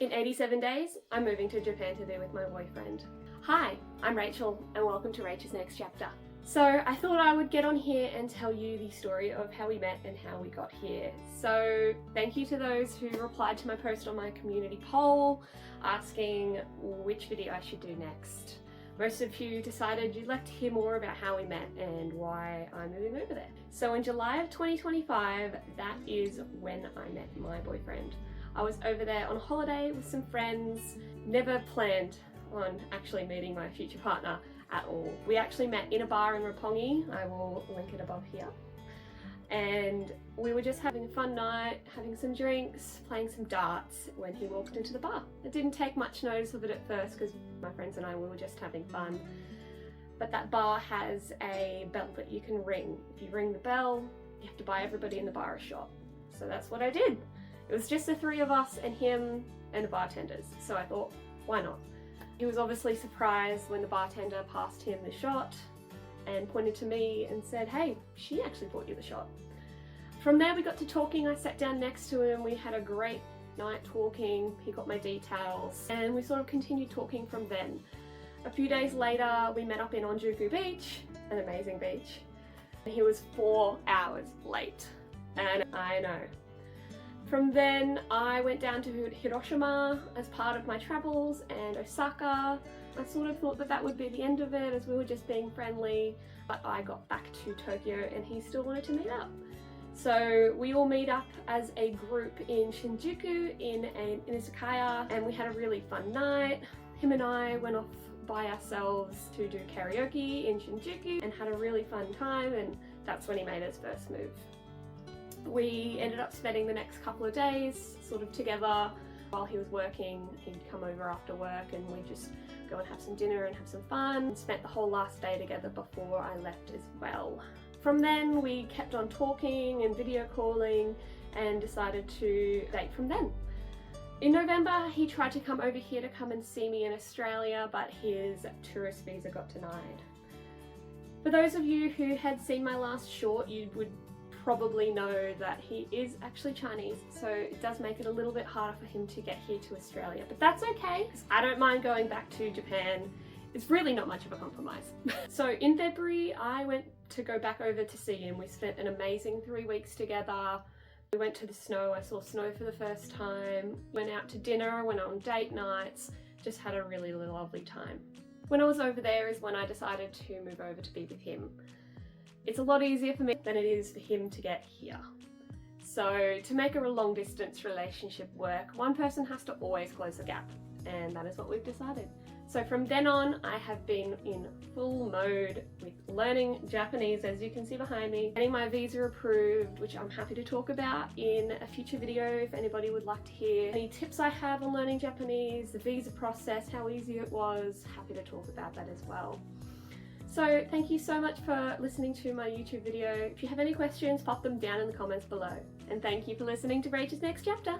In 87 days, I'm moving to Japan to be with my boyfriend. Hi, I'm Rachel and welcome to Rach's Next Chapter. So I thought I would get on here and tell you the story of how we met and how we got here. So thank you to those who replied to my post on my community poll asking which video I should do next. Most of you decided you'd like to hear more about how we met and why I'm moving over there. So in July of 2025, that is when I met my boyfriend. I was over there on holiday with some friends, never planned on actually meeting my future partner at all. We actually met in a bar in Roppongi, I will link it above here. And we were just having a fun night, having some drinks, playing some darts when he walked into the bar. I didn't take much notice of it at first because my friends and I we were just having fun. But that bar has a bell that you can ring. If you ring the bell, you have to buy everybody in the bar a shot. So that's what I did. It was just the three of us and him and the bartenders. So I thought, why not? He was obviously surprised when the bartender passed him the shot and pointed to me and said, hey, she actually bought you the shot. From there we got to talking. I sat down next to him. We had a great night talking. He got my details and we sort of continued talking from then. A few days later we met up in Onjuku Beach, an amazing beach. He was 4 hours late, and I know. From then I went down to Hiroshima as part of my travels and Osaka. I sort of thought that that would be the end of it as we were just being friendly, but I got back to Tokyo and he still wanted to meet up. So we all meet up as a group in Shinjuku in an izakaya and we had a really fun night. Him and I went off by ourselves to do karaoke in Shinjuku and had a really fun time, and that's when he made his first move. We ended up spending the next couple of days sort of together. While he was working, he'd come over after work and we'd just go and have some dinner and have some fun. And spent the whole last day together before I left as well. From then we kept on talking and video calling and decided to date from then. In November he tried to come over here to come and see me in Australia, but his tourist visa got denied. For those of you who had seen my last short, you would probably know that he is actually Chinese, so it does make it a little bit harder for him to get here to Australia, but that's okay because I don't mind going back to Japan. It's really not much of a compromise. So in February I went to go back over to see him. We spent an amazing 3 weeks together. We went to the snow. I saw snow for the first time, went out to dinner, went on date nights, just had a really lovely time. When I was over there is when I decided to move over to be with him. It's a lot easier for me than it is for him to get here. So to make a long distance relationship work, one person has to always close the gap, and that is what we've decided. So from then on, I have been in full mode with learning Japanese, as you can see behind me, getting my visa approved, which I'm happy to talk about in a future video if anybody would like to hear any tips I have on learning Japanese, the visa process, how easy it was, happy to talk about that as well. So thank you so much for listening to my YouTube video. If you have any questions, pop them down in the comments below. And thank you for listening to Rach's Next Chapter.